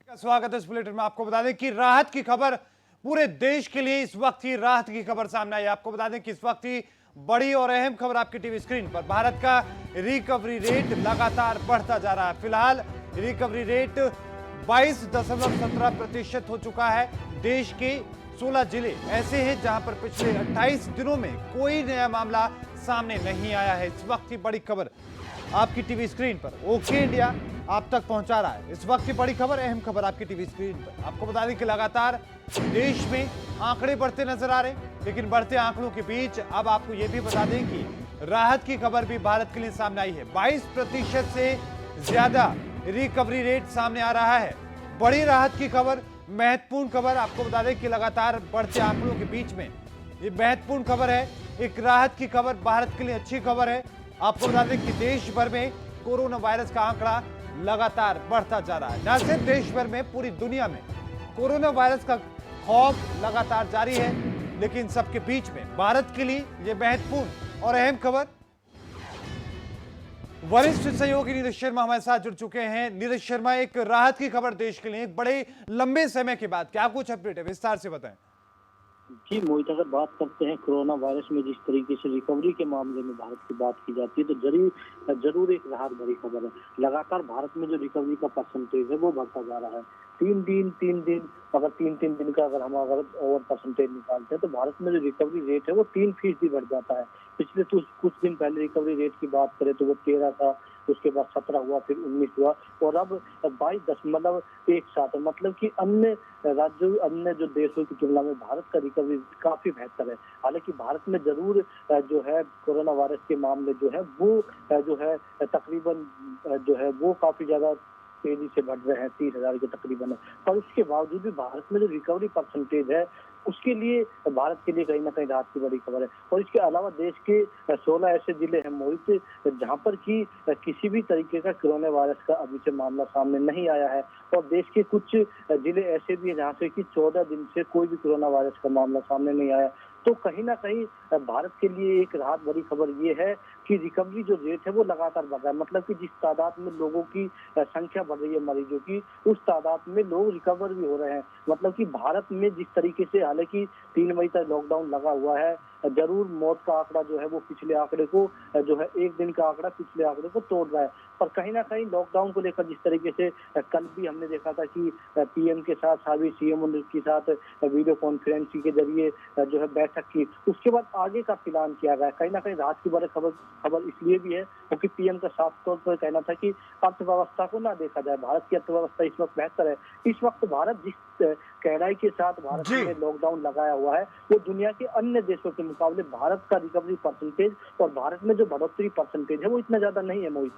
स्वागत है इस बुलेटिन में। आपको बता दें कि राहत की खबर पूरे देश के लिए इस वक्त ही राहत की खबर सामने आई। आपको बता दें कि इस वक्त ही बड़ी और अहम खबर आपकी टीवी स्क्रीन पर। भारत का रिकवरी रेट लगातार बढ़ता जा रहा है। फिलहाल रिकवरी रेट 22.17% हो चुका है। देश के 16 जिले ऐसे हैं जहां पर पिछले 28 दिनों में कोई नया मामला सामने नहीं आया है। इस वक्त की बड़ी खबर आपकी टीवी स्क्रीन पर ओके इंडिया आप तक पहुंचा रहा है। इस वक्त की बड़ी खबर, अहम खबर आपकी टीवी स्क्रीन पर। आपको बता दें कि लगातार देश में आंकड़े बढ़ते नजर आ रहे हैं, लेकिन बढ़ते आंकड़ों के बीच अब आपको यह भी बता दें कि राहत की खबर भी भारत के लिए सामने आई है। 22% से ज्यादा रिकवरी रेट सामने आ रहा है। बड़ी राहत की खबर, महत्वपूर्ण खबर। आपको बता दें कि लगातार बढ़ते आंकड़ों के बीच में ये महत्वपूर्ण खबर है, एक राहत की खबर, भारत के लिए अच्छी खबर है। आपको बता दें कि देश भर में कोरोना वायरस का आंकड़ा लगातार बढ़ता जा रहा है। न सिर्फ देश भर में, पूरी दुनिया में कोरोना वायरस का खौफ लगातार जारी है, लेकिन सबके बीच में भारत के लिए यह महत्वपूर्ण और अहम खबर। वरिष्ठ सहयोगी नीरज शर्मा हमारे साथ जुड़ चुके हैं। नीरज शर्मा, एक राहत की खबर देश के लिए एक बड़े लंबे समय के बाद, क्या कुछ अपडेट है, विस्तार से बताएं। जी मोहित, अगर बात करते हैं कोरोना वायरस में जिस तरीके से रिकवरी के मामले में भारत की बात की जाती है तो जरूर एक राहत भरी खबर है। लगातार भारत में जो रिकवरी का परसेंटेज है वो बढ़ता जा रहा है। तीन दिन का अगर हम ओवर परसेंटेज निकालते हैं तो भारत में जो रिकवरी रेट है वो 3% बढ़ जाता है। पिछले कुछ दिन पहले रिकवरी रेट की बात करें तो वो 13 था, उसके बाद 17 हुआ, फिर 19 हुआ और अब 22.17 है। मतलब कि अन्य राज्यों, अन्य जो देशों की तुलना में भारत का रिकवरी काफी बेहतर है। हालांकि भारत में जरूर जो है कोरोना वायरस के मामले जो है वो जो है तकरीबन जो है वो काफी ज्यादा तेजी से बढ़ रहे हैं, 30,000 के तकरीबन है। पर उसके बावजूद भी भारत में जो रिकवरी परसेंटेज है उसके लिए भारत के लिए कहीं ना कहीं राहत की बड़ी खबर है। और इसके अलावा देश के 16 ऐसे जिले हैं मोहित जहां पर कि किसी भी तरीके का कोरोना वायरस का अभी से मामला सामने नहीं आया है। और देश के कुछ जिले ऐसे भी हैं जहां से कि 14 दिन से कोई भी कोरोना वायरस का मामला सामने नहीं आया। तो कहीं ना कहीं भारत के लिए एक राहत भरी खबर ये है कि रिकवरी जो रेट है वो लगातार बढ़ रहा है। मतलब कि जिस तादाद में लोगों की संख्या बढ़ रही है मरीजों की, उस तादाद में लोग रिकवर भी हो रहे हैं। मतलब कि भारत में जिस तरीके से, हालांकि 3 मई तक लॉकडाउन लगा हुआ है, जरूर मौत का आंकड़ा जो है वो पिछले आंकड़े को जो है एक दिन का आंकड़ा पिछले आंकड़े को तोड़ रहा है। पर कहीं ना कहीं लॉकडाउन को लेकर जिस तरीके से कल भी हमने देखा था कि पीएम के साथ साथ सीएम के साथ वीडियो कॉन्फ्रेंसिंग के जरिए जो है बैठक की, उसके बाद आगे का प्लान किया गया। कहीं ना कहीं रात की बड़ी खबर इसलिए भी है क्योंकि पीएम का साफ तौर पर कहना था कि अर्थव्यवस्था को ना देखा जाए, भारत की अर्थव्यवस्था इस वक्त बेहतर है। इस वक्त भारत जिस गहराई के साथ भारत ने लॉकडाउन लगाया हुआ है वो दुनिया के अन्य देशों के मुकाबले भारत का रिकवरी परसेंटेज और भारत में जो बढ़ोतरी परसेंटेज है वो इतना ज्यादा नहीं है मोहित।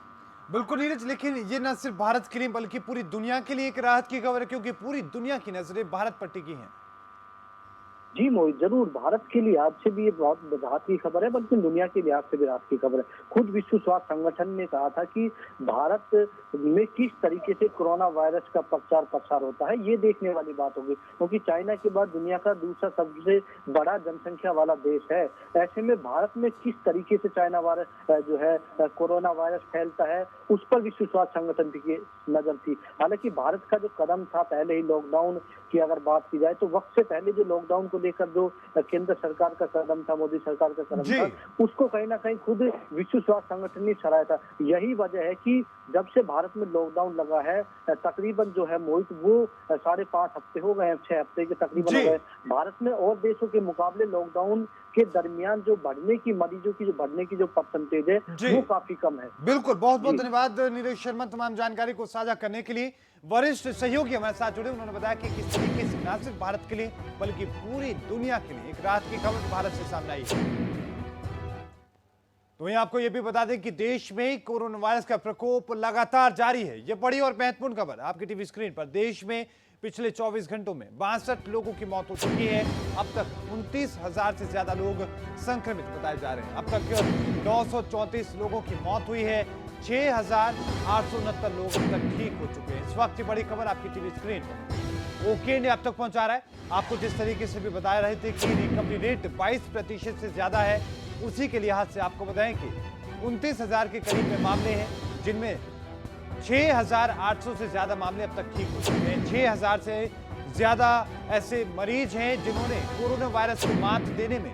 बिल्कुल नीरज, लेकिन ये न सिर्फ भारत के लिए बल्कि पूरी दुनिया के लिए एक राहत की खबर है, क्योंकि पूरी दुनिया की नजरें भारत पर टिकी हैं। जी मोहित, जरूर भारत के लिहाज से भी ये बहुत राहत की खबर है, बल्कि दुनिया के लिहाज से भी राहत की खबर है। खुद विश्व स्वास्थ्य संगठन ने कहा था कि भारत में किस तरीके से कोरोना वायरस का प्रचार प्रसार होता है ये देखने वाली बात होगी, क्योंकि चाइना के बाद दुनिया का दूसरा सबसे बड़ा जनसंख्या वाला देश है। ऐसे में भारत में किस तरीके से चाइना वायरस जो है कोरोना वायरस फैलता है उस पर विश्व स्वास्थ्य संगठन की नजर थी। हालांकि भारत का जो कदम था पहले ही लॉकडाउन की अगर बात की जाए तो वक्त से पहले जो लॉकडाउन को लेकर जो केंद्र सरकार का कदम था, मोदी सरकार का कदम था, उसको कहीं ना कहीं खुद विश्व स्वास्थ्य संगठन ने सराहा था। यही वजह है कि जब से भारत में लॉकडाउन लगा है तकरीबन जो है मोहित वो 5.5 हफ्ते हो गए हैं, 6 हफ्ते के तकरीबन हो गए। भारत में और देशों के मुकाबले लॉकडाउन के दरमियान जो मरीजों की जो परसेंटेज है वो काफी कम है। बिल्कुल, बहुत बहुत धन्यवाद नीरज शर्मा तमाम जानकारी को साझा करने के लिए। वरिष्ठ सहयोगी हमारे साथ जुड़े, उन्होंने बताया कि किस तरीके से न सिर्फ भारत के लिए बल्कि पूरी दुनिया के लिए एक राहत की खबर भारत से सामने आई है। तो वहीं आपको यह भी बता दें कि देश में कोरोना वायरस का प्रकोप लगातार जारी है। यह बड़ी और महत्वपूर्ण खबर आपकी टीवी स्क्रीन पर। देश में पिछले 24 घंटों में 62 लोगों की मौत हो चुकी है। अब तक 29,000 से ज्यादा लोग संक्रमित बताए जा रहे हैं। अब तक 934 लोगों की मौत हुई है। 6,869 लोग अब तक ठीक हो चुके हैं। इस वक्त की बड़ी खबर आपकी टीवी स्क्रीन पर ओके इंडिया अब तक पहुंचा रहा है। आपको जिस तरीके से भी बता रहे थे कि रिकवरी रेट 22% से ज्यादा है, उसी के लिहाज से आपको बताएं कि 29,000 के करीब में मामले हैं, जिनमें 6,800 से ज्यादा मामले अब तक ठीक हो चुके हैं। 6,000 से ज्यादा ऐसे मरीज हैं जिन्होंने कोरोना वायरस को मात देने में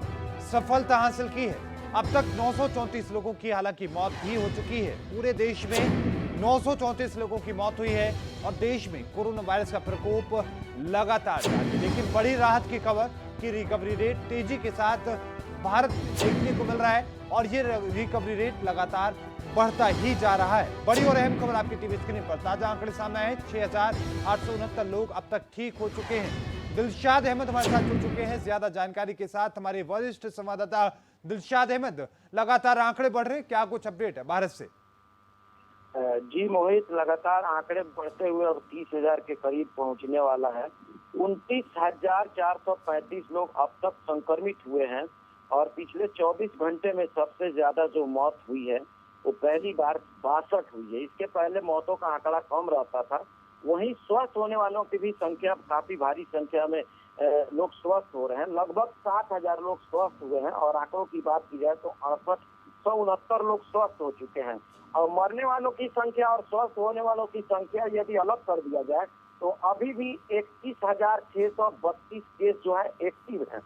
सफलता हासिल की है। अब तक 934 लोगों की हालांकि मौत भी हो चुकी है। पूरे देश में 934 लोगों की मौत हुई है और देश में कोरोना वायरस का प्रकोप लगातार जारी है। लेकिन बड़ी राहत की खबर कि रिकवरी रेट तेजी के साथ भारत में देखने को मिल रहा है और ये रिकवरी रेट लगातार बढ़ता ही जा रहा है। बड़ी और अहम खबर आपकी टीवी स्क्रीन पर ताजा आंकड़े सामने आए। 6,869 लोग अब तक ठीक हो चुके हैं। दिलशाद अहमद हमारे साथ जुड़ चुके हैं ज्यादा जानकारी के साथ। हमारे वरिष्ठ संवाददाता दिलशाद अहमद, लगातार आंकड़े बढ़ रहे हैं, क्या कुछ अपडेट है भारत से? जी मोहित, लगातार आंकड़े बढ़ते हुए अब 30,000 के करीब पहुंचने वाला है। 29,435 लोग अब तक संक्रमित हुए हैं और पिछले 24 घंटे में सबसे ज्यादा जो मौत हुई है वो पहली बार 62 हुई है। इसके पहले मौतों का आंकड़ा कम रहता था। वहीं स्वस्थ होने वालों की भी संख्या काफी भारी संख्या में लोग स्वस्थ हो रहे हैं। लगभग 60,000 लोग स्वस्थ हुए हैं और आंकड़ों की बात की जाए तो 68,169 लोग स्वस्थ हो चुके हैं। और मरने वालों की संख्या और स्वस्थ होने वालों की संख्या यदि अलग कर दिया जाए तो अभी भी 31,632 केस जो है एक्टिव है।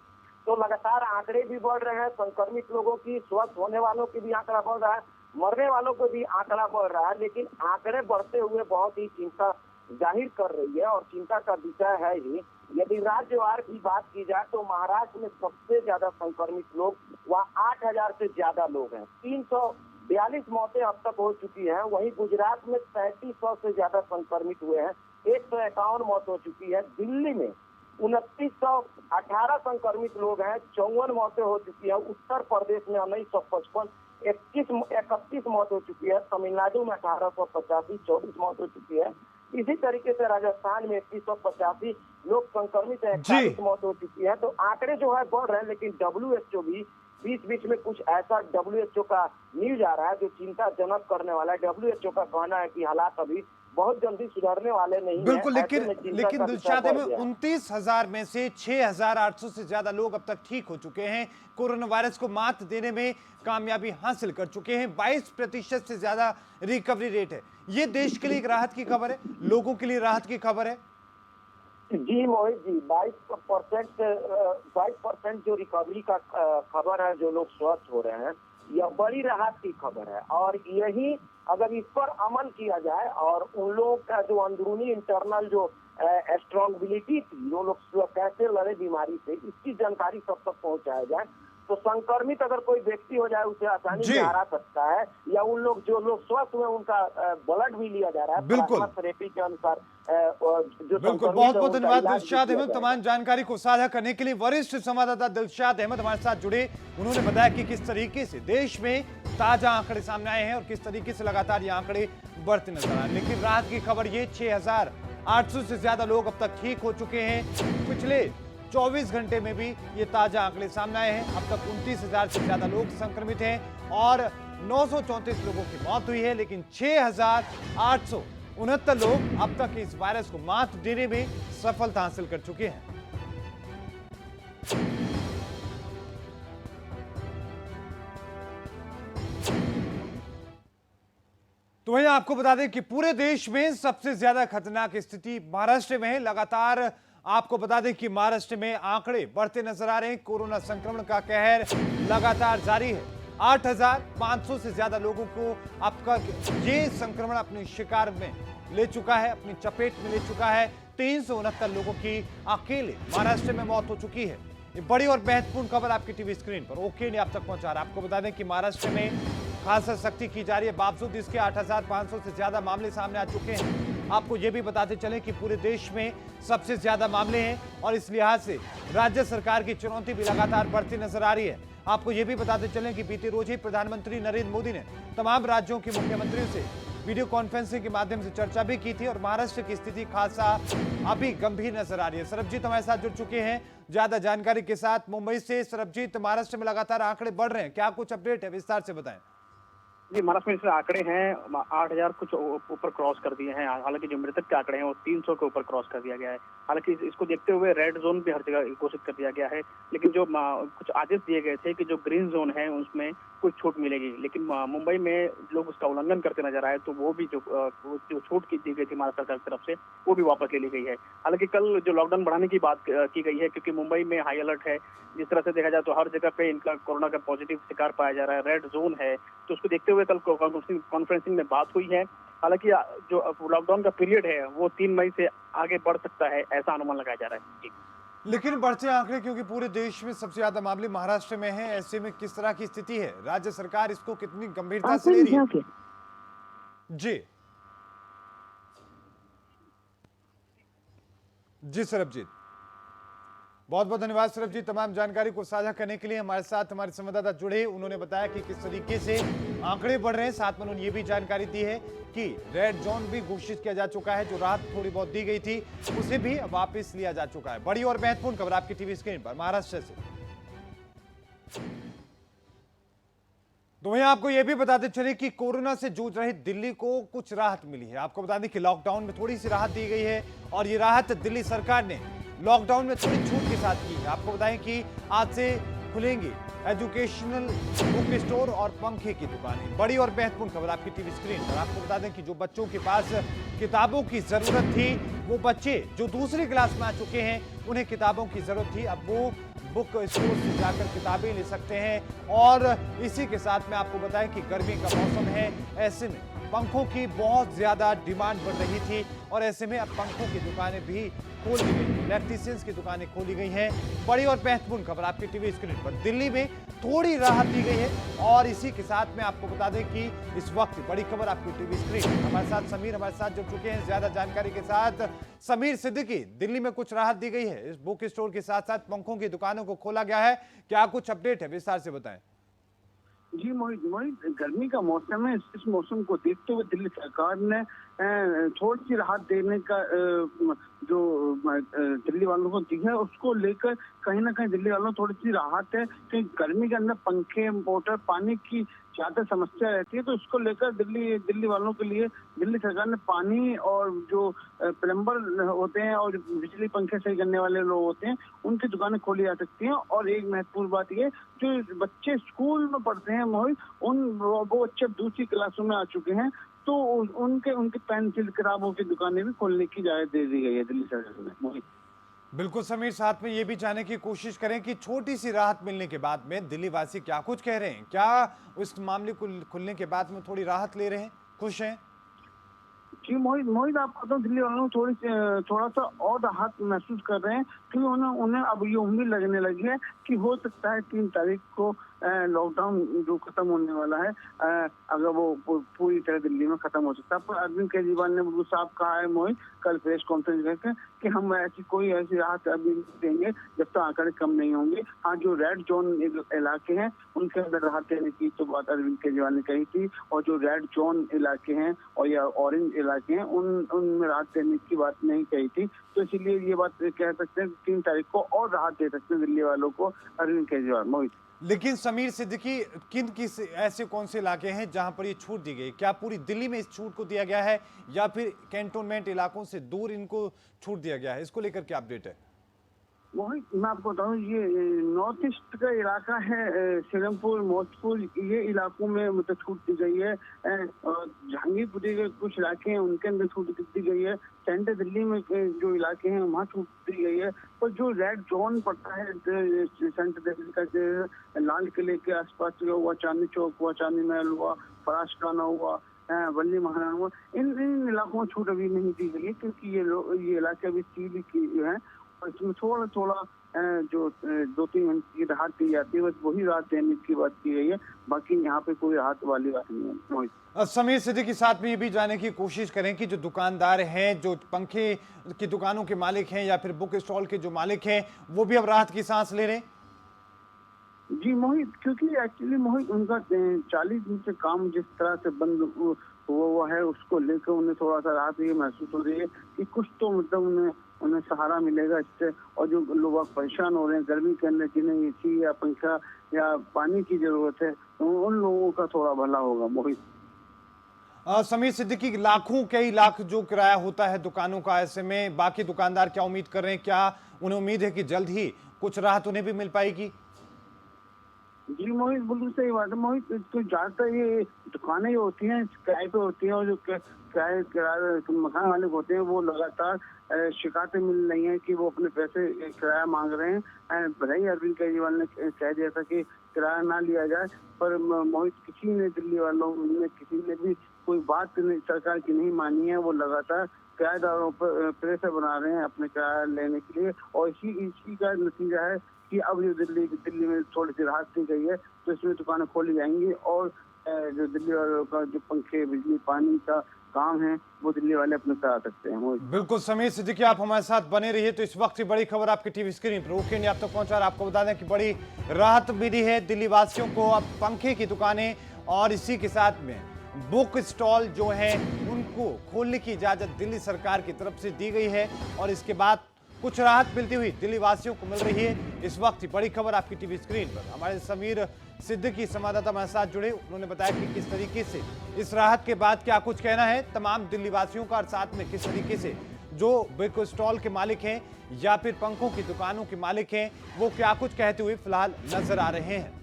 तो लगातार आंकड़े भी बढ़ रहे हैं, संक्रमित लोगों की, स्वस्थ होने वालों की भी आंकड़ा बढ़ रहा है, मरने वालों को भी आंकड़ा बढ़ रहा है। लेकिन आंकड़े बढ़ते हुए बहुत ही चिंता जाहिर कर रही है और चिंता का विषय है ही। यदि राज्यवार की बात की जाए तो महाराष्ट्र में सबसे ज्यादा संक्रमित लोग, वहाँ 8,000 से ज्यादा लोग हैं। 342 मौतें अब तक हो चुकी हैं। वहीं गुजरात में 3,300 से ज्यादा संक्रमित हुए हैं, 151 मौत हो चुकी है। दिल्ली में 2,918 संक्रमित लोग हैं, 54 मौतें हो चुकी है। उत्तर प्रदेश में 2,955, 31 मौत हो चुकी है। तमिलनाडु में 1,885, 24 मौत हो चुकी है। इसी तरीके से राजस्थान में 2185 लोग संक्रमित है, 41 मौत हो चुकी है। तो आंकड़े जो है बढ़ रहे हैं, लेकिन WHO भी बीच में कुछ ऐसा WHO का न्यूज आ रहा है जो चिंताजनक करने वाला है। WHO का कहना है कि हालात अभी बहुत जल्दी सुधरने वाले नहीं बिल्कुल, है। लेकिन दिलशाद में 29,000 में से 6,800 से ज्यादा लोग अब तक ठीक हो चुके हैं, कोरोना वायरस को मात देने में कामयाबी हासिल कर चुके हैं। 22% से ज्यादा रिकवरी रेट है। ये देश के लिए एक राहत की खबर है, लोगों के लिए राहत की खबर है। जी मोहित जी, 22% जो रिकवरी का खबर है, जो लोग स्वस्थ हो रहे हैं, यह बड़ी राहत की खबर है। और यही अगर इस पर अमल किया जाए और उन लोगों का जो अंदरूनी इंटरनल जो स्ट्रॉन्गबिलिटी थी, वो लोग कैसे लड़े बीमारी से, इसकी जानकारी सब तक पहुंचाया जाए तो संक्रमित अगर कोई व्यक्ति हो जाए उसे आसानी से हरा सकता है। या उन लोग जो लोग स्वस्थ हुए उनका ब्लड भी लिया जा रहा है बिल्कुल थेरेपी के अनुसार। बिल्कुल, बहुत बहुत धन्यवाद दिलशाद अहमद तमाम जानकारी को साझा करने के लिए। वरिष्ठ संवाददाता दिलशाद अहमद हमारे साथ जुड़े, उन्होंने बताया कि किस तरीके से देश में ताजा आंकड़े सामने आए हैं और किस तरीके से लगातार ये आंकड़े बढ़ते नजर आ रहे हैं। लेकिन राहत की खबर ये, 6,800 से ज्यादा लोग अब तक ठीक हो चुके हैं। पिछले 24 घंटे में भी ये ताजा आंकड़े सामने आए हैं। अब तक 29,000 से ज्यादा लोग संक्रमित हैं और 934 लोगों की मौत हुई है। लेकिन 6,869 लोग अब तक इस वायरस को मात देने में सफलता हासिल कर चुके हैं। तो वहीं आपको बता दें कि पूरे देश में सबसे ज्यादा खतरनाक स्थिति महाराष्ट्र में है। लगातार आपको बता दें कि महाराष्ट्र में आंकड़े बढ़ते नजर आ रहे हैं। कोरोना संक्रमण का कहर लगातार जारी है। 8,500 से ज्यादा लोगों को अब तक ये संक्रमण अपने शिकार में ले चुका है, अपनी चपेट में ले चुका है। 369 लोगों की अकेले महाराष्ट्र में मौत हो चुकी है। ये बड़ी और महत्वपूर्ण खबर आपकी टीवी स्क्रीन पर ओके ने अब तक पहुंचा रहा है। आपको बता दें कि महाराष्ट्र में खासा सख्ती की जा रही है, बावजूद इसके 8,500 से ज्यादा मामले सामने आ चुके हैं। आपको यह भी बताते चलें कि पूरे देश में सबसे ज्यादा मामले हैं और इस लिहाज से राज्य सरकार की चुनौती भी लगातार बढ़ती नजर आ रही है। आपको यह भी बताते चलें कि बीते रोज ही प्रधानमंत्री नरेंद्र मोदी ने तमाम राज्यों के मुख्यमंत्रियों से वीडियो कॉन्फ्रेंसिंग के माध्यम से चर्चा भी की थी और महाराष्ट्र की स्थिति खासा अभी गंभीर नजर आ रही है। सरबजीत हमारे साथ जुड़ चुके हैं ज्यादा जानकारी के साथ मुंबई से। सरबजीत, महाराष्ट्र में लगातार आंकड़े बढ़ रहे हैं, क्या कुछ अपडेट है, विस्तार से बताएं। जी, महाराष्ट्र में इसमें आंकड़े हैं 8,000 कुछ ऊपर क्रॉस कर दिए हैं। हालांकि जो मृतक के आंकड़े हैं वो 300 के ऊपर क्रॉस कर दिया गया है। हालांकि इसको देखते हुए रेड जोन भी हर जगह घोषित कर दिया गया है। लेकिन जो कुछ आदेश दिए गए थे कि जो ग्रीन जोन है उसमें कुछ छूट मिलेगी, लेकिन मुंबई में लोग उसका उल्लंघन करते नजर आए, तो वो भी जो छूट की दी गई थी महाराष्ट्र सरकार की तरफ से, वो भी वापस ले ली गई है। हालांकि कल जो लॉकडाउन बढ़ाने की बात की गई है, क्योंकि मुंबई में हाई अलर्ट है, जिस तरह से देखा जाए तो हर जगह पे इनका कोरोना का पॉजिटिव शिकार पाया जा रहा है, रेड जोन है, तो उसको देखते हुए कल कॉन्फ्रेंसिंग में बात हुई है। हालांकि जो लॉकडाउन का पीरियड है वो 3 मई से आगे बढ़ सकता है, ऐसा अनुमान लगाया जा रहा है जी। लेकिन बढ़ते आंकड़े, क्योंकि पूरे देश में सबसे ज्यादा मामले महाराष्ट्र में हैं, ऐसे में किस तरह की स्थिति है, राज्य सरकार इसको कितनी गंभीरता से ले रही है? जी जी सरबजीत, बहुत बहुत धन्यवाद सरबजीत, तमाम जानकारी को साझा करने के लिए। हमारे साथ हमारे संवाददाता जुड़े, उन्होंने बताया कि किस तरीके से आंकड़े बढ़ रहे हैं। साथ में उन्होंने ये भी जानकारी दी है कि रेड जोन भी घोषित किया जा चुका है, जो राहत थोड़ी बहुत दी गई थी उसे भी वापस लिया जा चुका है। बड़ी और महत्वपूर्ण खबर आपकी टीवी स्क्रीन पर महाराष्ट्र से। तो वहीं आपको यह भी बताते चले कि कोरोना से जूझ रही दिल्ली को कुछ राहत मिली है। आपको बता दें कि लॉकडाउन में थोड़ी सी राहत दी गई है, और ये राहत दिल्ली सरकार ने लॉकडाउन में थोड़ी छूट के साथ की है। आपको बताएं कि आज से खुलेंगी एजुकेशनल बुक स्टोर और पंखे की दुकानें। बड़ी और महत्वपूर्ण खबर आपकी टीवी स्क्रीन पर। आपको बता दें कि जो बच्चों के पास किताबों की जरूरत थी, वो बच्चे जो दूसरी क्लास में आ चुके हैं, उन्हें किताबों की जरूरत थी, अब वो बुक स्टोर से जाकर किताबें ले सकते हैं। और इसी के साथ में आपको बताएं कि गर्मी का मौसम है, ऐसे में पंखों की बहुत ज्यादा डिमांड बढ़ रही थी, और ऐसे में अब पंखों की दुकानें भी खोल दी गई, इलेक्ट्रीशियंस की दुकानें खोली गई हैं। बड़ी और महत्वपूर्ण खबर आपकी टीवी स्क्रीन पर। दिल्ली में थोड़ी राहत दी गई है, और इसी के साथ में आपको बता दें कि इस वक्त बड़ी खबर आपकी टीवी स्क्रीन। हमारे साथ समीर हमारे साथ जुड़ चुके हैं ज्यादा जानकारी के साथ। समीर सिद्दीकी, दिल्ली में कुछ राहत दी गई है, इस बुक स्टोर के साथ साथ पंखों की दुकानों को खोला गया है, क्या कुछ अपडेट है, विस्तार से बताएं। जी मोहित, गर्मी का मौसम है। इस मौसम को देखते हुए दिल्ली सरकार ने थोड़ी सी राहत देने का जो दिल्ली वालों को दी है, उसको लेकर कहीं ना कहीं दिल्ली वालों को थोड़ी सी राहत है कि गर्मी के अंदर पंखे, मोटर, पानी की ज्यादा समस्या रहती है। तो इसको लेकर दिल्ली वालों के लिए दिल्ली सरकार ने पानी और जो प्लम्बर होते हैं और बिजली पंखे सही करने वाले लोग होते हैं, उनकी दुकानें खोली जा सकती हैं। और एक महत्वपूर्ण बात ये, जो बच्चे स्कूल में पढ़ते हैं मोहित, वो बच्चे दूसरी क्लासों में आ चुके हैं, तो उनके पेंसिल किताबों की दुकानें भी खोलने की इजाजत दे दी गई है दिल्ली सरकार ने मोहित। बिल्कुल समीर, साथ में ये भी जानने की कोशिश करें कि छोटी सी राहत मिलने के बाद में दिल्ली वासी क्या कुछ कह रहे हैं, क्या उस मामले को खुलने के बाद में थोड़ी राहत ले रहे हैं, खुश हैं? जी मोहित आपको तो दिल्ली वालों थोड़ा सा और राहत महसूस कर रहे हैं, क्योंकि उन्हें अब ये उम्मीद लगने लगी है कि हो सकता है 3 तारीख को लॉकडाउन जो खत्म होने वाला है, अगर वो पूरी तरह दिल्ली में खत्म हो सकता है। पर अरविंद केजरीवाल ने बिल्कुल साफ कहा है मोहित कल प्रेस कॉन्फ्रेंस करके कि हम कोई ऐसी राहत अभी देंगे जब तक आंकड़े कम नहीं होंगे। हाँ, जो रेड जोन इलाके हैं उनके अंदर राहत देने की तो बात अरविंद केजरीवाल ने कही थी, और जो रेड जोन इलाके हैं और या ऑरेंज इलाके हैं उनमें राहत देने की बात नहीं कही थी। तो इसीलिए ये बात कह सकते हैं 3 तारीख को और राहत दे सकते हैं दिल्ली वालों को अरविंद केजरीवाल मोहित। लेकिन समीर सिद्दीकी, किस ऐसे कौन से इलाके हैं जहां पर ये छूट दी गई? क्या पूरी दिल्ली में इस छूट को दिया गया है, या फिर कैंटोनमेंट इलाकों से दूर इनको छूट दिया गया है? इसको लेकर क्या अपडेट है? मोहित, मैं आपको बताऊं, ये नॉर्थ ईस्ट का इलाका है, सीरमपुर, मौजपुर, ये इलाकों में मतलब छूट दी गई है। जहांगीरपुरी के कुछ इलाके हैं उनके अंदर छूट दी गई है। सेंट्रल दिल्ली में जो इलाके हैं वहाँ छूट दी गई है। पर जो रेड जोन पड़ता है सेंट्रल दिल्ली का, लाल किले के आसपास हुआ, चांदनी चौक हुआ, चांदनी महल हुआ, फराशखाना हुआ, वल्ली महाराना हुआ, इन इलाकों में छूट अभी नहीं दी गई है, क्योंकि ये इलाके अभी सील की है। इसमें थोड़ा जो 2-3 घंटे की राहत दी जाती है, बस वही राहत देने की बात की गई है। बाकी यहाँ पे कोई राहत वाली बात नहीं है। समीर सिद्दीकी के साथ में ये भी जानने की कोशिश करें कि जो दुकानदार हैं, जो पंखे की दुकानों के मालिक हैं या फिर बुक स्टॉल के जो मालिक हैं, वो भी अब राहत की सांस ले रहे हैं? जी मोहित, क्योंकि एक्चुअली मोहित उनका 40 दिन से काम जिस तरह से बंद हुआ है, उसको लेकर उन्हें थोड़ा सा राहत ये महसूस हो रही है कि कुछ तो मतलब उन्हें सहारा मिलेगा इससे। और जो लोग परेशान हो रहे हैं गर्मी के अंदर, जिन्हें एसी या पंखा या पानी की जरूरत है, तो उन लोगों का थोड़ा भला होगा मोहित। समीर सिद्दीकी, कई लाख जो किराया होता है दुकानों का, ऐसे में बाकी दुकानदार क्या उम्मीद कर रहे हैं? क्या उन्हें उम्मीद है कि जल्द ही कुछ राहत उन्हें भी मिल पाएगी? जी मोहित, बिल्कुल सही बात है मोहित। तो ज्यादातर ये दुकानें जो होती हैं किराए पे होती हैं, और जो किराए मकान मालिक होते हैं वो लगातार शिकायतें मिल रही हैं कि वो अपने पैसे किराया मांग रहे हैं। भले ही अरविंद केजरीवाल ने कह दिया था कि किराया ना लिया जाए, पर मोहित किसी ने, दिल्ली वालों ने किसी ने भी कोई बात सरकार की नहीं मानी है। वो लगातार किराएदारों पर प्रेशर बना रहे हैं अपने किराया लेने के लिए, और इसी का नतीजा है कि अब जो दिल्ली में थोड़ी सी राहत दी गई है, तो इसमें दुकानें खोली जाएंगी, और जो दिल्ली वालों का जो पंखे, बिजली, पानी का काम है वो दिल्ली वाले अपने करा सकते हैं। बिल्कुल समीर सिद्दीकी, आप हमारे साथ बने रहिए। तो इस वक्त की बड़ी खबर आपकी टीवी स्क्रीन पर ओके इंडिया आप तक पहुंचा रहा है। आपको बता दें कि बड़ी राहत मिली है दिल्ली वासियों को। अब पंखे की दुकानें और इसी के साथ में बुक स्टॉल जो है उनको खोलने की इजाजत दिल्ली सरकार की तरफ से दी गई है, और इसके बाद कुछ राहत मिलती हुई दिल्ली वासियों को मिल रही है। इस वक्त की बड़ी खबर आपकी टीवी स्क्रीन पर। हमारे समीर सिद्दीकी संवाददाता हमारे साथ जुड़े, उन्होंने बताया कि किस तरीके से इस राहत के बाद क्या कुछ कहना है तमाम दिल्ली वासियों का, और साथ में किस तरीके से जो बुक स्टॉल के मालिक हैं या फिर पंखों की दुकानों के मालिक हैं वो क्या कुछ कहते हुए फिलहाल नजर आ रहे हैं।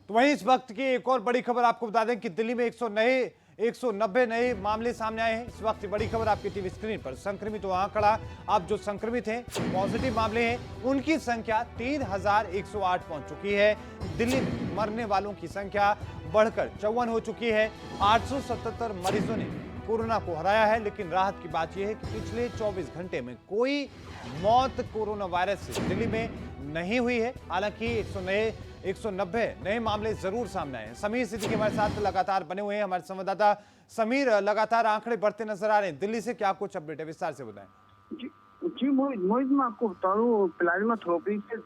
तो वहीं इस वक्त की एक और बड़ी खबर आपको बता दें कि दिल्ली में 190 नए मामले सामने आए हैं। इस वक्त की बड़ी खबर आपकी टीवी स्क्रीन पर। संक्रमित आंकड़ा, अब जो संक्रमित हैं, पॉजिटिव मामले हैं, उनकी संख्या 3108 पहुंच चुकी है। दिल्ली में मरने वालों की संख्या बढ़कर 54 हो चुकी है। 877 मरीजों ने कोरोना को हराया है। लेकिन राहत की बात यह है कि पिछले 24 घंटे में कोई मौत कोरोना वायरस से दिल्ली में नहीं हुई है। हालांकि 190 नए मामले जरूर सामने आए हैं। समीर सिद्दीकी हमारे साथ लगातार बने हुए हैं, हमारे संवाददाता। समीर, लगातार आंकड़े बढ़ते नजर आ रहे हैं, दिल्ली से क्या कुछ अपडेट है, विस्तार से बताएं। जी मोहित, मैं आपको बता दूं, प्लाज्मा थेरेपी से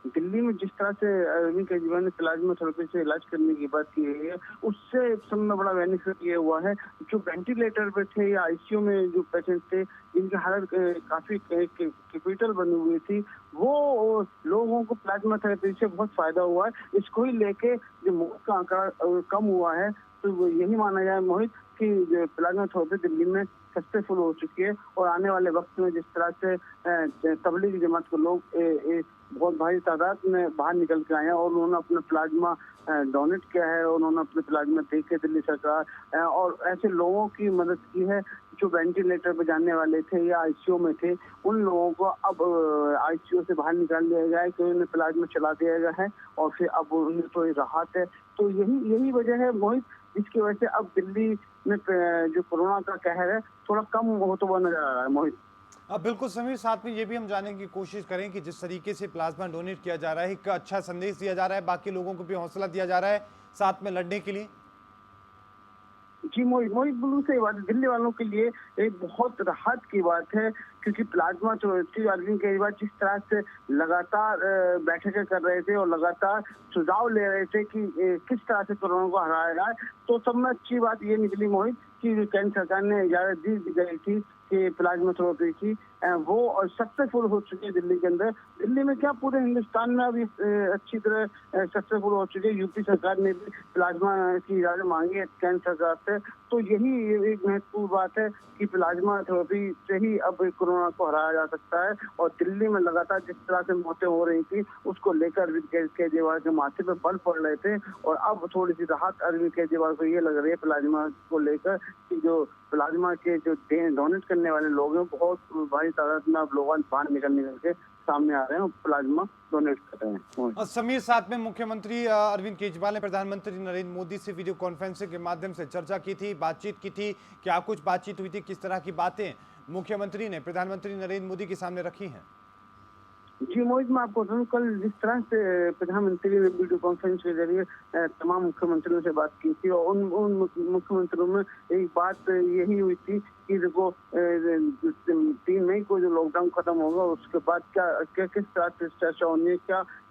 दिल्ली में जिस तरह से अरविंद केजरीवाल ने प्लाज्मा थेरेपी से इलाज करने की बात की है, उससे सब में बड़ा बेनिफिट ये हुआ है जो वेंटिलेटर पे थे या आईसीयू में जो पेशेंट थे जिनकी हालत काफी क्रिटिकल बनी हुई थी, वो लोगों को प्लाज्मा थेरेपी से बहुत फायदा हुआ है। इसको ही लेके जो मौत का आंकड़ा कम हुआ है, तो यही माना जाए मोहित कि प्लाज्मा थेरेपी दिल्ली में सक्सेसफुल हो चुकी है। और आने वाले वक्त में जिस तरह से तबलीगी जमात के लोग बहुत भारी तादाद में बाहर निकल के आए हैं और उन्होंने अपना प्लाज्मा डोनेट किया है, उन्होंने अपने प्लाज्मा दे के दिल्ली सरकार और ऐसे लोगों की मदद की है जो वेंटिलेटर पर जाने वाले थे या आईसीयू में थे, उन लोगों को अब आईसीयू से बाहर निकाल दिया गया है, क्योंकि उन्हें प्लाज्मा चला दिया गया है और फिर अब उन्हें थोड़ी राहत है। तो यही वजह है मोहित, जिसकी वजह से अब दिल्ली में जो कोरोना का कहर है थोड़ा कम होता हुआ नजर आ रहा है मोहित। अब बिल्कुल समीर, साथ में ये भी हम जानने की कोशिश करें कि जिस तरीके से प्लाज्मा डोनेट किया जा रहा है, एक अच्छा संदेश दिया जा रहा है, बाकी लोगों को भी हौसला दिया जा रहा है साथ में लड़ने के लिए। जी मोहित, बिल्कुल सही बात है। दिल्ली वालों के लिए एक बहुत राहत की बात है, क्योंकि प्लाज्मा थेरेपी अरविंद केजरीवाल जिस तरह से लगातार बैठकें कर रहे थे और लगातार सुझाव ले रहे थे कि किस तरह से कोरोना को हराया जाए, तो सब में अच्छी बात ये निकली मोहित कि केंद्र सरकार ने इजाजत दी गई थी कि प्लाज्मा थेरेपी की वो और सक्सेसफुल हो चुकी है दिल्ली के अंदर। दिल्ली में क्या पूरे हिंदुस्तान में अभी अच्छी तरह सक्सेसफुल हो चुकी है। यूपी सरकार ने भी प्लाज्मा की इजाजत मांगी है केंद्र सरकार से। तो यही एक महत्वपूर्ण बात है कि प्लाज्मा थेरेपी से ही अब कोरोना को हराया जा सकता है। और दिल्ली में लगातार जिस तरह से मौतें हो रही थी उसको लेकर अरविंद केजरीवाल के माथे पे बल पड़ रहे थे, और अब थोड़ी सी राहत अरविंद केजरीवाल को ये लग रही है प्लाज्मा को लेकर कि जो प्लाज्मा के जो डोनेट करने वाले लोग हैं बहुत भारी तादाद में अब लोग बाहर निकल के सामने आ रहे हैं और प्लाज्मा डोनेट कर रहे हैं। और समीर, साथ में मुख्यमंत्री अरविंद केजरीवाल ने प्रधानमंत्री नरेंद्र मोदी से वीडियो कॉन्फ्रेंसिंग के माध्यम से चर्चा की थी, बातचीत की थी। क्या कुछ बातचीत हुई थी, किस तरह की बातें मुख्यमंत्री ने प्रधानमंत्री नरेंद्र मोदी के सामने रखी हैं? जी मोहित, मैं आपको बताऊं, कल जिस तरह से प्रधानमंत्री ने वीडियो कॉन्फ्रेंस के जरिए तमाम मुख्यमंत्रियों से बात की थी, और उन मुख्यमंत्रियों में एक बात यही हुई थी कि देखो 3 मई को जो लॉकडाउन खत्म होगा उसके बाद क्या किस तरह से चर्चा होनी है,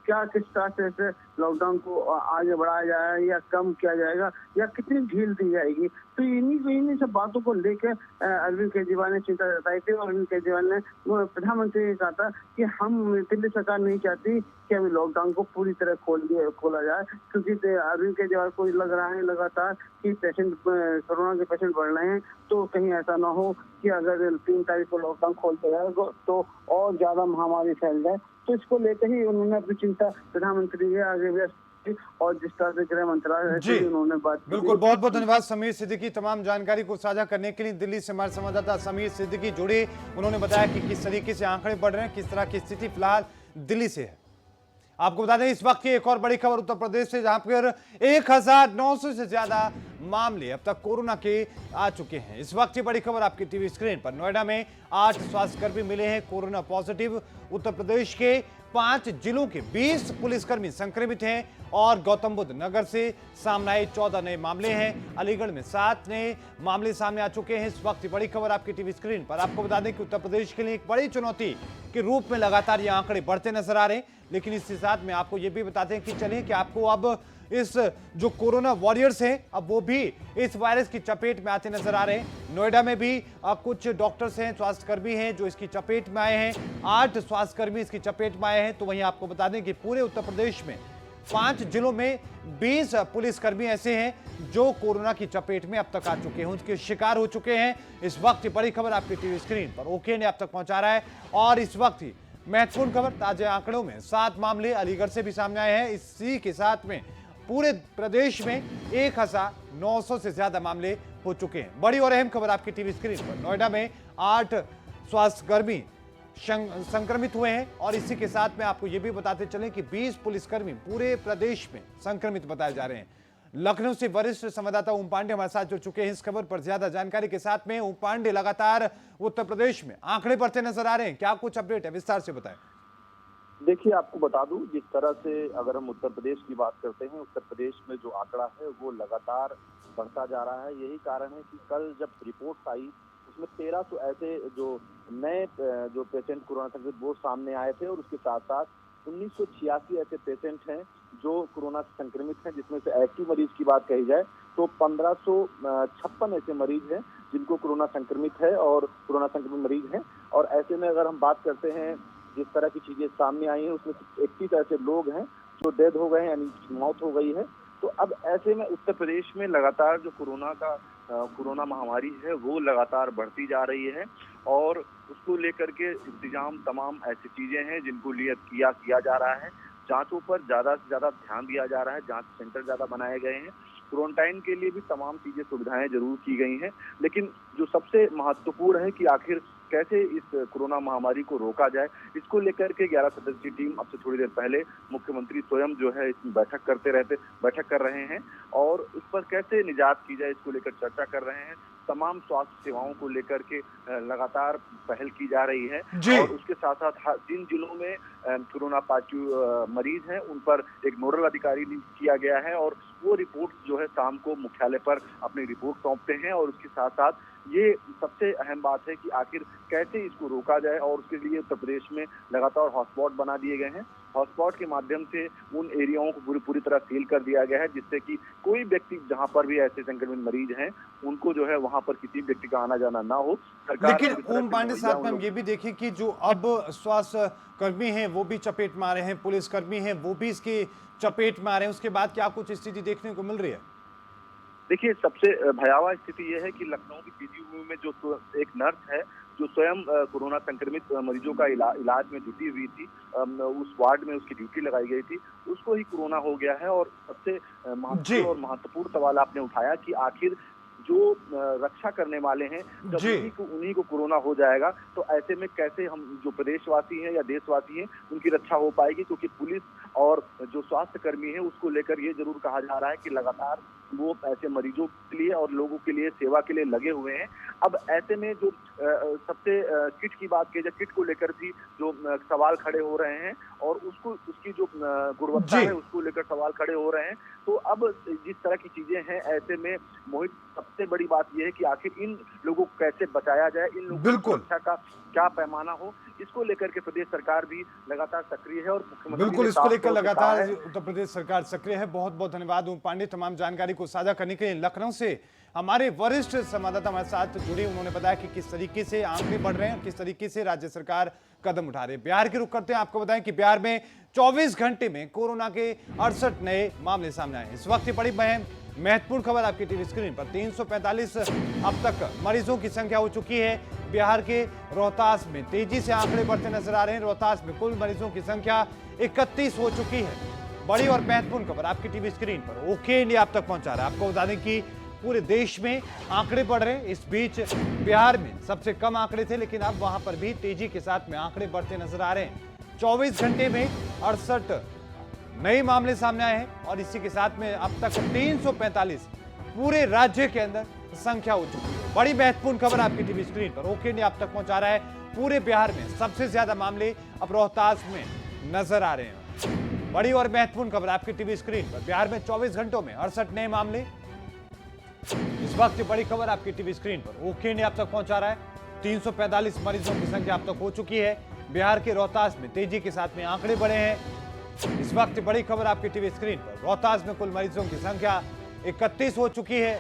क्या किस तरह से लॉकडाउन को आगे बढ़ाया जाएगा या कम किया जाएगा या कितनी ढील दी जाएगी। तो इन्हीं सब बातों को लेकर अरविंद केजरीवाल ने चिंता जताई थी और अरविंद केजरीवाल ने प्रधानमंत्री ने कहा था कि हम दिल्ली सरकार नहीं चाहती कि अभी लॉकडाउन को पूरी तरह खोला जाए, क्योंकि अरविंद केजरीवाल को लग रहा है लगातार कि कोरोना के पेशेंट बढ़ रहे हैं, तो कहीं ऐसा ना हो कि अगर 3 तारीख को लॉकडाउन खोलते जाए तो और ज्यादा महामारी फैल जाए। तो इसको लेकर ही उन्होंने अपनी चिंता प्रधानमंत्री के आगे व्यक्त की और जिस तरह से गृह मंत्रालय से उन्होंने बात की। बिल्कुल, बहुत बहुत धन्यवाद समीर सिद्दीकी तमाम जानकारी को साझा करने के लिए। दिल्ली से हमारे संवाददाता समीर सिद्दीकी जुड़े, उन्होंने बताया कि किस तरीके से आंकड़े बढ़ रहे हैं, किस तरह की स्थिति फिलहाल दिल्ली से है। आपको बता दें इस वक्त की एक और बड़ी खबर उत्तर प्रदेश से, जहां पर 1900 से ज्यादा मामले अब तक कोरोना के आ चुके हैं। इस वक्त की बड़ी खबर आपकी टीवी स्क्रीन पर। नोएडा में 8 स्वास्थ्यकर्मी मिले हैं कोरोना पॉजिटिव। उत्तर प्रदेश के 5 जिलों के 20 पुलिसकर्मी संक्रमित हैं और गौतम बुद्ध नगर से सामने आए 14 नए मामले हैं। अलीगढ़ में 7 नए मामले सामने आ चुके हैं। इस वक्त की बड़ी खबर आपकी टीवी स्क्रीन पर। आपको बता दें कि उत्तर प्रदेश के लिए एक बड़ी चुनौती के रूप में लगातार ये आंकड़े बढ़ते नजर आ रहे हैं, लेकिन इसके साथ में आपको ये भी बताते हैं कि चलिए कि आपको अब इस जो कोरोना वॉरियर्स हैं अब वो भी इस वायरस की चपेट में आते नजर आ रहे हैं। नोएडा में भी कुछ डॉक्टर्स हैं, स्वास्थ्यकर्मी हैं जो इसकी चपेट में आए हैं। 8 स्वास्थ्यकर्मी इसकी चपेट में आए हैं। तो वहीं आपको बता दें कि पूरे उत्तर प्रदेश में 5 जिलों में 20 पुलिसकर्मी ऐसे हैं जो कोरोना की चपेट में अब तक आ चुके हैं, उनके शिकार हो चुके हैं। इस वक्त की बड़ी खबर आपकी टीवी स्क्रीन पर ओके ने अब तक पहुंचा रहा है। और इस वक्त ही महत्वपूर्ण खबर, ताजा आंकड़ों में 7 मामले अलीगढ़ से भी सामने आए हैं। इसी के साथ में पूरे प्रदेश में 1900 से ज्यादा मामले हो चुके हैं। बड़ी और अहम खबर आपकी टीवी स्क्रीन पर। नोएडा में 8 स्वास्थ्यकर्मी संक्रमित हुए हैं और इसी के साथ में आपको यह भी बताते चलें कि 20 पुलिसकर्मी पूरे प्रदेश में संक्रमित बताए जा रहे हैं। लखनऊ से वरिष्ठ संवाददाता ओम पांडे हमारे साथ जुड़ चुके हैं इस खबर पर ज्यादा जानकारी के साथ में। ओम पांडे, लगातार उत्तर प्रदेश में आंकड़े बढ़ते नजर आ रहे हैं, क्या कुछ अपडेट है, विस्तार से बताएं। देखिए, आपको बता दूं, जिस तरह से अगर हम उत्तर प्रदेश की बात करते हैं, उत्तर प्रदेश में जो आंकड़ा है वो लगातार बढ़ता जा रहा है। यही कारण है कि कल जब रिपोर्ट आई उसमें 1300 ऐसे जो नए जो पेशेंट कोरोना संक्रमित वो सामने आए थे और उसके साथ साथ 1986 ऐसे पेशेंट हैं जो कोरोना से संक्रमित हैं, जिसमें से एक्टिव मरीज की बात कही जाए तो 1556 ऐसे मरीज हैं जिनको कोरोना संक्रमित है और कोरोना संक्रमित मरीज हैं। और ऐसे में अगर हम बात करते हैं जिस तरह की चीजें सामने आई हैं उसमें 31 ऐसे लोग हैं जो डेड हो गए हैं, यानी मौत हो गई है। तो अब ऐसे में उत्तर प्रदेश में लगातार जो कोरोना महामारी है वो लगातार बढ़ती जा रही है और उसको लेकर के इंतजाम तमाम ऐसी चीजें हैं जिनको किया जा रहा है। जांचों पर ज्यादा से ज्यादा ध्यान दिया जा रहा है, जांच सेंटर ज्यादा बनाए गए हैं, क्वारंटाइन के लिए भी तमाम चीजें सुविधाएं जरूर की गई हैं। लेकिन जो सबसे महत्वपूर्ण है कि आखिर कैसे इस कोरोना महामारी को रोका जाए, इसको लेकर के 11 सदस्यीय टीम अब से थोड़ी देर पहले मुख्यमंत्री स्वयं जो है इसमें बैठक कर रहे हैं और इस पर कैसे निजात की जाए इसको लेकर चर्चा कर रहे हैं। तमाम स्वास्थ्य सेवाओं को लेकर के लगातार पहल की जा रही है और उसके साथ साथ जिन जिलों में कोरोना पॉजिटिव मरीज हैं उन पर एक नोडल अधिकारी नियुक्त किया गया है और वो रिपोर्ट जो है शाम को मुख्यालय पर अपनी रिपोर्ट सौंपते हैं। और उसके साथ साथ ये सबसे अहम बात है कि आखिर कैसे इसको रोका जाए और उसके लिए उत्तर प्रदेश में लगातार हॉटस्पॉट बना दिए गए हैं। हॉटस्पॉट के माध्यम से उन एरियाओं को पूरी तरह सील कर दिया गया है जिससे कि कोई व्यक्ति जहां पर भी ऐसे संक्रमित मरीज हैं उनको जो है वहां पर किसी व्यक्ति का आना जाना ना हो। लेकिन ओम पांडे साहब हम ये भी देखें कि जो अब स्वास्थ्य कर्मी हैं वो भी चपेट में आ रहे हैं, पुलिसकर्मी हैं वो भी इसकी चपेट में आ रहे हैं, उसके बाद क्या कुछ स्थिति देखने को मिल रही है? देखिए, सबसे भयावह स्थिति यह है कि लखनऊ की पीजीयू में जो एक नर्स है जो स्वयं कोरोना संक्रमित मरीजों का इलाज में जुटी हुई थी, उस वार्ड में उसकी ड्यूटी लगाई गई थी, उसको ही कोरोना हो गया है। और सबसे महत्वपूर्ण सवाल आपने उठाया कि आखिर जो रक्षा करने वाले हैं जब उन्हीं को कोरोना हो जाएगा तो ऐसे में कैसे हम जो प्रदेशवासी हैं या देशवासी हैं उनकी रक्षा हो पाएगी, क्योंकि पुलिस और जो स्वास्थ्य कर्मी है उसको लेकर ये जरूर कहा जा रहा है कि लगातार वो ऐसे मरीजों के लिए और लोगों के लिए सेवा के लिए लगे हुए हैं। अब ऐसे में जो सबसे किट की बात की जाए, किट को लेकर भी जो सवाल खड़े हो रहे हैं और उसकी जो गुणवत्ता है उसको लेकर सवाल खड़े हो रहे हैं। तो अब जिस तरह की चीजें हैं ऐसे में मोहित, सबसे बड़ी बात यह है कि आखिर इन लोगों को कैसे बचाया जाए, इन लोगों की सुरक्षा का क्या पैमाना हो, इसको लेकर के प्रदेश सरकार भी लगातार सक्रिय है और मुख्यमंत्री बिल्कुल, ने इसको साफ लेकर तौर पे कहा लगातार है। उत्तर प्रदेश सरकार सक्रिय है। बहुत बहुत धन्यवाद ओम पांडे तमाम जानकारी को साझा करने के लिए। लखनऊ से हमारे वरिष्ठ संवाददाता हमारे साथ जुड़े, उन्होंने बताया कि किस तरीके से आंकड़े बढ़ रहे हैं, किस तरीके से राज्य सरकार कदम उठा रही है। बिहार के रुख करते हैं। आपको बताएं कि बिहार में 24 घंटे में कोरोना के 68 नए मामले सामने आए। इस वक्त बड़ी महत्वपूर्ण खबर आपकी टीवी स्क्रीन पर। 345 अब तक मरीजों की संख्या हो चुकी है। बिहार के रोहतास में तेजी से आंकड़े बढ़ते नजर आ रहे हैं। रोहतास में कुल मरीजों की संख्या 31 हो चुकी है। बड़ी और महत्वपूर्ण खबर आपकी टीवी स्क्रीन पर ओके इंडिया आप तक पहुंचा रहा है। आपको बता दें कि पूरे देश में आंकड़े बढ़ रहे हैं। इस बीच बिहार में सबसे कम आंकड़े थे, लेकिन अब वहां पर भी तेजी के साथ में आंकड़े बढ़ते नजर आ रहे हैं। 24 घंटे में 68 नए मामले सामने आए हैं और इसी के साथ में अब तक 345 पूरे राज्य के अंदर संख्या हो चुकी है। बड़ी महत्वपूर्ण खबर आपकी टीवी स्क्रीन पर ओके ने आप तक पहुंचा रहा है। पूरे बिहार में सबसे ज्यादा मामले अब रोहतास में नजर आ रहे हैं। बड़ी और महत्वपूर्ण खबर आपकी टीवी स्क्रीन पर। बिहार में 24 घंटों में 68 नए मामले। इस वक्त बड़ी खबर आपकी टीवी स्क्रीन पर ओके ने आप तक पहुंचा रहा है। 345 मरीजों की संख्या अब तक हो चुकी है। बिहार के रोहतास में तेजी के साथ में आंकड़े बढ़े हैं। इस वक्त बड़ी खबर आपकी टीवी स्क्रीन पर। रोहतास में कुल मरीजों की संख्या 31 हो चुकी है।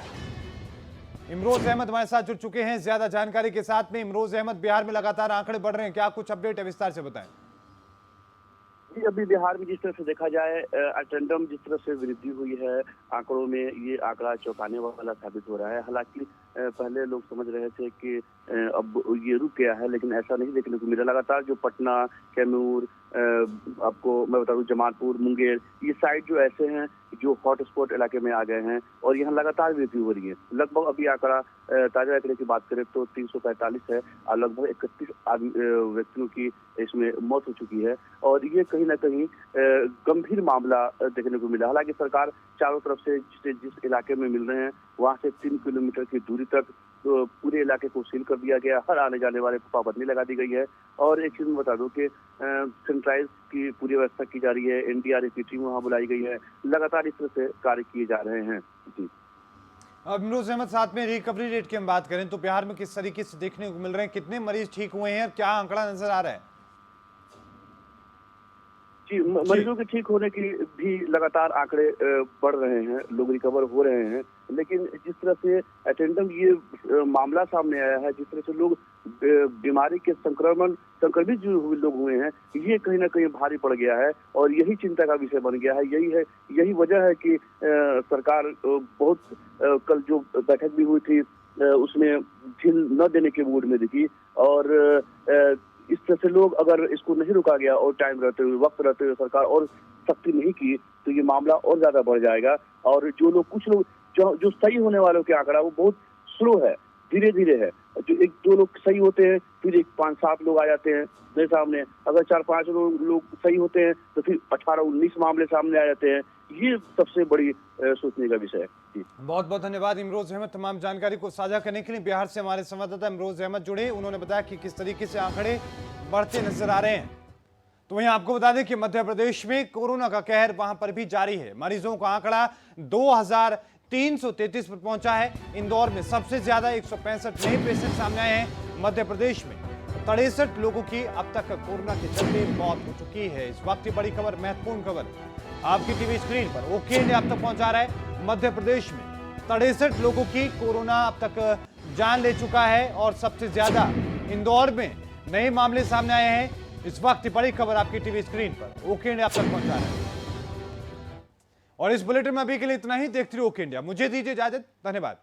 इमरोज अहमद हमारे साथ जुड़ चुके हैं ज्यादा जानकारी के साथ में। इमरोज अहमद, बिहार में लगातार आंकड़े बढ़ रहे हैं, क्या कुछ अपडेट है, विस्तार से बताएं। जी, अभी बिहार में जिस तरह से देखा जाए अटेंडम जिस तरह से वृद्धि हुई है आंकड़ों में, ये आंकड़ा चौंकाने वाला साबित हो रहा है। हालांकि पहले लोग समझ रहे थे कि अब ये रुक गया है, लेकिन ऐसा नहीं देखने को मिला। लगातार जो पटना, कैमूर, आपको मैं बता दूं जमालपुर, मुंगेर, ये साइड जो ऐसे हैं जो हॉटस्पॉट इलाके में आ गए हैं और यहाँ लगातार वृद्धि हो रही है। लगभग अभी आंकड़ा ताजा आंकड़े की बात करें तो 345 है और लगभग 31 व्यक्तियों की इसमें मौत हो चुकी है और ये कहीं ना कहीं गंभीर मामला देखने को मिला। हालांकि सरकार चारों तरफ से जिस इलाके में मिल रहे हैं वहां से 3 किलोमीटर की दूरी तक तो पूरे इलाके को सील कर दिया गया। हर आने जाने वाले को पाबंदी लगा दी गई है और एक चीज मैं बता दूं कि सैनिटाइज की पूरी व्यवस्था की जा रही है। एनडीआरएफ की टीम वहां बुलाई गई है। लगातार इस तरह से कार्य किए जा रहे हैं। जी, अब इमरोज अहमद, साथ में रिकवरी रेट की हम बात करें तो बिहार में किस तरीके से देखने को मिल रहे हैं, कितने मरीज ठीक हुए हैं, क्या आंकड़ा नजर आ रहा है? जी, मरीजों के ठीक होने की भी लगातार आंकड़े बढ़ रहे हैं, लोग रिकवर हो रहे हैं। लेकिन जिस तरह से अटेंडम ये मामला सामने आया है, जिस तरह से लोग बीमारी के संक्रमित जो लोग हुए हैं, ये कहीं ना कहीं भारी पड़ गया है और यही चिंता का विषय बन गया है। यही वजह है कि सरकार बहुत कल जो बैठक भी हुई थी उसमें ढील न देने के मूड में दिखी और इस तरह से लोग अगर इसको नहीं रुका गया और टाइम रहते हुए, वक्त रहते हुए सरकार और सख्ती नहीं की तो ये मामला और ज्यादा बढ़ जाएगा और जो लोग कुछ लोग जो सही होने वालों के आंकड़ा वो बहुत स्लो है, धीरे धीरे है। जो 1-2 लोग सही होते हैं फिर 5-7 लोग आ जाते हैं मेरे सामने। अगर 4-5 लोग सही होते हैं तो फिर 18-19 मामले सामने आ जाते हैं। ये सबसे बड़ी सोचने का विषय है। बहुत बहुत धन्यवाद इमरोज अहमद तमाम जानकारी को साझा करने के लिए। बिहार से हमारे संवाददाता इमरोज अहमद जुड़े, उन्होंने बताया कि किस तरीके से आंकड़े बढ़ते नजर आ रहे हैं। तो वहीं आपको बता दें कि मध्य प्रदेश में कोरोना का कहर वहां पर भी जारी है। मरीजों का आंकड़ा 2333 पर पहुंचा है। इंदौर में सबसे ज्यादा 165 नए पेशेंट सामने आए हैं। मध्य प्रदेश में 63 लोगों की अब तक कोरोना के चलते मौत हो चुकी है। इस वक्त की बड़ी खबर, महत्वपूर्ण खबर आपकी टीवी स्क्रीन पर ओके ने अब तक पहुंचा रहा है। मध्य प्रदेश में 63 लोगों की कोरोना अब तक जान ले चुका है और सबसे ज्यादा इंदौर में नए मामले सामने आए हैं। इस वक्त की बड़ी खबर आपकी टीवी स्क्रीन पर ओके ने अब तक पहुंचा रहा है। और इस बुलेटिन में अभी के लिए इतना ही। देखते रहिए ओके इंडिया। मुझे दीजिए इजाजत, धन्यवाद।